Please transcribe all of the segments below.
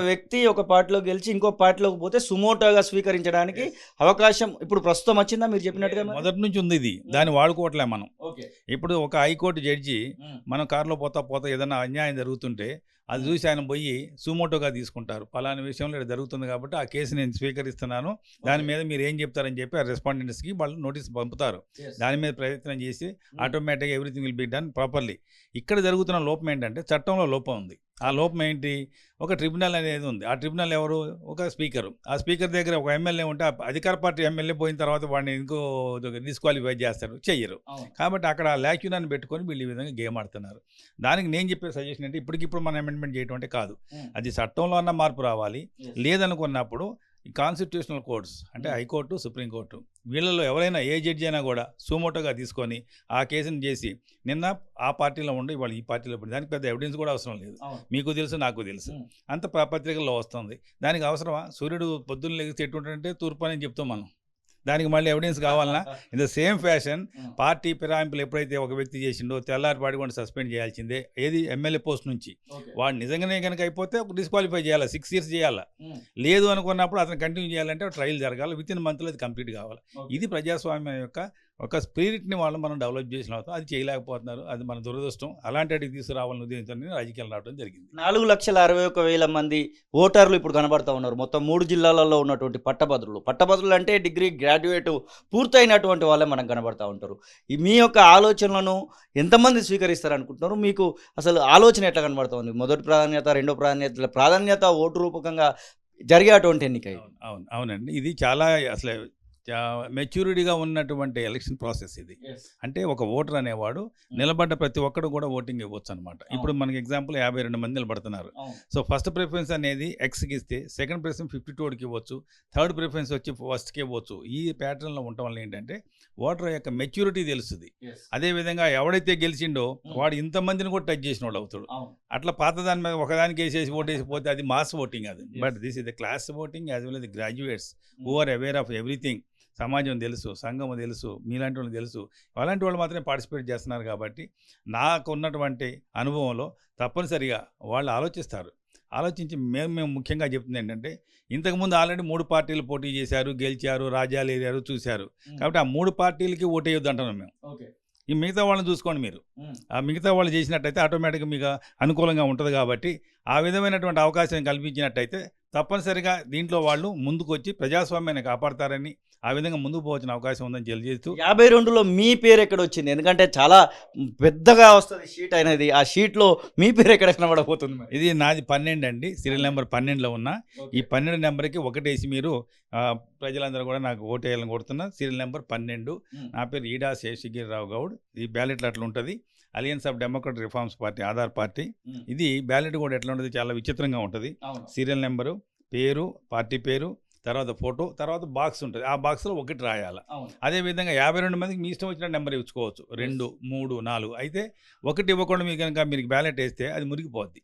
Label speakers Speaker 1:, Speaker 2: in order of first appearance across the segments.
Speaker 1: వ్యక్తి ఒక పార్టీలో గెలిచి ఇంకో పార్టీలోకి పోతే సుమోటోగా స్వీకరించడానికి అవకాశం ఇప్పుడు ప్రస్తుతం వచ్చిందా మీరు చెప్పినట్టుగా?
Speaker 2: మొదటి నుంచి ఉంది ఇది, దాన్ని వాడుకోవట్లే మనం.
Speaker 1: ఓకే.
Speaker 2: ఇప్పుడు ఒక హైకోర్టు జడ్జి మనం కారులో పోతా ఏదైనా అన్యాయం జరుగుతుంటే అది చూసి ఆయన పోయి సుమోటోగా తీసుకుంటారు. పలానా విషయంలో ఇది జరుగుతుంది కాబట్టి ఆ కేసు నేను స్వీకరిస్తున్నాను, దాని మీద మీరు ఏం చెప్తారని చెప్పి ఆ రెస్పాండెంట్స్కి వాళ్ళు నోటీస్ పంపుతారు. దాని మీద ప్రయత్నం చేసి ఆటోమేటిక్గా everything will be done properly. ఇక్కడ జరుగుతున్న లోపం ఏంటంటే చట్టంలో లోపం ఉంది. ఆ లోపం ఏంటి? ఒక ట్రిబ్యునల్ అనేది ఉంది. ఆ ట్రిబ్యునల్ ఎవరు? ఒక స్పీకరు. ఆ స్పీకర్ దగ్గర ఒక ఎమ్మెల్యే ఉంటే అధికార పార్టీ ఎమ్మెల్యే పోయిన తర్వాత వాడిని ఇంకో డిస్క్వాలిఫై చేస్తారు, చెయ్యరు. కాబట్టి అక్కడ ల్యాక్యూనాన్ని పెట్టుకొని వీళ్ళు ఈ విధంగా గేమ్ ఆడుతున్నారు. దానికి నేను చెప్పే సజెషన్ అంటే ఇప్పటికిప్పుడు మనం అమెండ్మెంట్ చేయడం అంటే కాదు, అది చట్టంలో అన్న మార్పు రావాలి. లేదనుకున్నప్పుడు ఈ కాన్స్టిట్యూషనల్ కోర్ట్స్ అంటే హైకోర్టు, సుప్రీంకోర్టు, వీళ్ళలో ఎవరైనా ఏ జడ్జి అయినా కూడా సుమోటోగా తీసుకొని ఆ కేసును చేసి నిన్న ఆ పార్టీలో ఉండి ఇవాళ ఈ పార్టీలో పడి, దానికి పెద్ద ఎవిడెన్స్ కూడా అవసరం లేదు. మీకు తెలుసు, నాకు తెలుసు, అంత పత్రికల్లో వస్తుంది. దానికి అవసరమా? సూర్యుడు పొద్దున్న లెగిస్తే ఎటుంటే తూర్పు అని చెప్తాం మనం, దానికి మళ్ళీ ఎవిడెన్స్ కావాలన్నా? In the same fashion party ఫిరాయింపులు ఎప్పుడైతే ఒక వ్యక్తి చేసిండో తెల్లారిపాటి కూడా సస్పెండ్ చేయాల్సిందే. ఏది? ఎమ్మెల్యే పోస్ట్ నుంచి. వాడు నిజంగానే కనుక అయిపోతే డిస్క్వాలిఫై చేయాలి, 6 years చేయాలి. లేదు అనుకున్నప్పుడు అతను కంటిన్యూ చేయాలంటే ట్రయల్ జరగాలి, విత్ ఇన్ మంత్లో అది కంప్లీట్ కావాలి. ఇది ప్రజాస్వామ్యం యొక్క ఒక స్పిరిట్ని వాళ్ళు మనం డెవలప్ చేసిన అవుతాం. అది చేయలేకపోతున్నారు, అది మన దురదృష్టం. అలాంటి వాటికి తీసుకురావాలని ఉద్దేశంతో రాజకీయాలు రావడం జరిగింది.
Speaker 1: 4,61,000 మంది ఓటర్లు ఇప్పుడు కనబడతా ఉన్నారు మొత్తం 3 జిల్లాలలో ఉన్నటువంటి పట్టభద్రులు అంటే డిగ్రీ గ్రాడ్యుయేట్ పూర్తయినటువంటి వాళ్ళే మనకు కనబడతా ఉంటారు. మీ యొక్క ఆలోచనలను ఎంతమంది స్వీకరిస్తారు అనుకుంటున్నారు? మీకు అసలు ఆలోచన ఎట్లా కనబడతా ఉంది? మొదటి ప్రాధాన్యత, రెండో ప్రాధాన్యత ఓటు రూపకంగా జరిగేటువంటి ఎన్నిక.
Speaker 2: అవునండి, ఇది చాలా అసలు మెచ్యూరిటీగా ఉన్నటువంటి ఎలక్షన్ ప్రాసెస్ ఇది. అంటే ఒక ఓటర్ అనేవాడు నిలబడ్డ ప్రతి ఒక్కడు కూడా ఓటింగ్ ఇవ్వచ్చు అనమాట. ఇప్పుడు మనకి ఎగ్జాంపుల్ 52 మంది నిలబడుతున్నారు. సో ఫస్ట్ ప్రిఫరెన్స్ అనేది ఎక్స్కి ఇస్తే, సెకండ్ ప్రిఫరెన్స్ 52కి ఇవ్వచ్చు, థర్డ్ ప్రిఫరెన్స్ వచ్చి ఫస్ట్కి ఇవ్వచ్చు. ఈ ప్యాటర్న్లో ఉండటం వల్ల ఏంటంటే ఓటర్ యొక్క మెచ్యూరిటీ తెలుస్తుంది. అదేవిధంగా ఎవడైతే గెలిచిండో వాడు ఇంతమందిని కూడా టచ్ చేసిన వాడు అవుతాడు. అట్లా పాత దాని మీద ఒకదానికి వేసేసి ఓటేసిపోతే అది మాస్ ఓటింగ్. అది but this is the class voting as well as the graduates who are aware of everything. సమాజం తెలుసు, సంఘం తెలుసు, మీలాంటి వాళ్ళు తెలుసు, అలాంటి వాళ్ళు మాత్రమే పార్టిసిపేట్ చేస్తున్నారు. కాబట్టి నాకు ఉన్నటువంటి అనుభవంలో తప్పనిసరిగా వాళ్ళు ఆలోచిస్తారు. ఆలోచించి మేము ముఖ్యంగా చెప్తుంది ఏంటంటే, ఇంతకుముందు ఆల్రెడీ 3 పార్టీలు పోటీ చేశారు, గెలిచారు, రాజ్యాలు ఏరారు, చూశారు. కాబట్టి ఆ 3 పార్టీలకి ఓటేయొద్దు అంటున్నాం మేము. ఈ మిగతా వాళ్ళని చూసుకోండి మీరు. ఆ మిగతా వాళ్ళు చేసినట్టయితే ఆటోమేటిక్గా మీకు అనుకూలంగా ఉంటుంది. కాబట్టి ఆ విధమైనటువంటి అవకాశం కల్పించినట్టయితే తప్పనిసరిగా దీంట్లో వాళ్ళు ముందుకు వచ్చి ప్రజాస్వామ్యాన్ని కాపాడతారని, ఆ విధంగా ముందుకు పోవచ్చిన అవకాశం ఉందని తెలియజేస్తూ
Speaker 1: 52లో మీ పేరు ఎక్కడ వచ్చింది? ఎందుకంటే చాలా పెద్దగా వస్తుంది షీట్ అనేది, ఆ షీట్లో మీ పేరు ఎక్కడ కనబడబోతుంది?
Speaker 2: ఇది నాది 12 అండి, సీరియల్ నెంబర్ 12లో ఉన్న. ఈ 12 నెంబర్కి ఒకటేసి మీరు ప్రజలందరూ కూడా నాకు ఓటేయాలని కోరుతున్నా. Serial number 12. నా పేరు ఈడా శేషగిరిరావు గౌడ్. ఈ బ్యాలెట్లు అట్లా ఉంటుంది. Alliance of democratic reforms party, Aadhaar party. ఇది బ్యాలెట్ కూడా ఎట్లా ఉంటుంది, చాలా విచిత్రంగా ఉంటుంది. సీరియల్ నెంబరు, పేరు, పార్టీ పేరు, తర్వాత ఫోటో, తర్వాత బాక్స్ ఉంటుంది. ఆ బాక్స్లో ఒకటి రాయాలి. అదేవిధంగా 52 మందికి మీ ఇష్టం వచ్చిన నెంబర్ ఇచ్చుకోవచ్చు, 2, 3, 4. అయితే ఒకటి ఇవ్వకుండా మీకు కనుక మీరు బ్యాలెట్ వేస్తే అది మురిగిపోద్ది.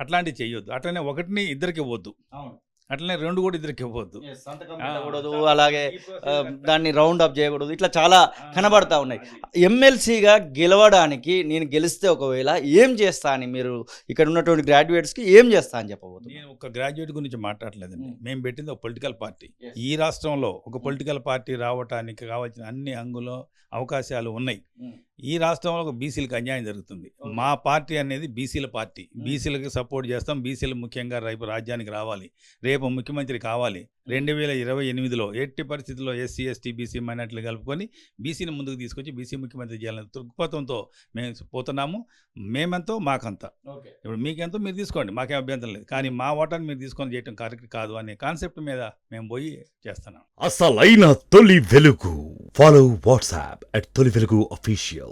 Speaker 2: అట్లాంటివి చేయొద్దు. అట్లనే ఒకటిని ఇద్దరికి ఇవ్వద్దు, అట్లనే 2 కూడా ఇద్దరికి ఇవ్వద్దు.
Speaker 1: అలాగే దాన్ని రౌండ్ అప్ చేయకూడదు. ఇట్లా చాలా కనబడతా ఉన్నాయి. ఎమ్మెల్సీగా గెలవడానికి నేను గెలిస్తే ఒకవేళ ఏం చేస్తా అని మీరు ఇక్కడ ఉన్నటువంటి గ్రాడ్యుయేట్స్కి ఏం చేస్తా అని చెప్పబోతుంది?
Speaker 2: నేను ఒక గ్రాడ్యుయేట్ గురించి మాట్లాడలేదండి. మేము పెట్టింది ఒక పొలిటికల్ పార్టీ. ఈ రాష్ట్రంలో ఒక పొలిటికల్ పార్టీ రావడానికి కావాల్సిన అన్ని అంగులు అవకాశాలు ఉన్నాయి. ఈ రాష్ట్రంలో ఒక బీసీలకు అన్యాయం జరుగుతుంది. మా పార్టీ అనేది బీసీల పార్టీ. బీసీలకు సపోర్ట్ చేస్తాం. బీసీలు ముఖ్యంగా రేపు రాజ్యానికి రావాలి, రేపు ముఖ్యమంత్రి కావాలి. 2028లో ఎట్టి పరిస్థితుల్లో ఎస్సీ, ఎస్టీ, బీసీ మైనార్టీలు కలుపుకొని బీసీని ముందుకు తీసుకొచ్చి బీసీ ముఖ్యమంత్రి చేయాలనే దృక్పథంతో మేము పోతున్నాము. మేమెంతో మాకంతా, ఇప్పుడు మీకెంతో మీరు తీసుకోండి, మాకేం అభ్యంతరం లేదు. కానీ మా ఓటాన్ని మీరు తీసుకొని చేయటం కరెక్ట్ కాదు అనే కాన్సెప్ట్ మీద మేము పోయి చేస్తున్నాం.
Speaker 3: అసలైన తొలి వెలుగు. ఫాలో వాట్సాప్ @తొలి వెలుగు official.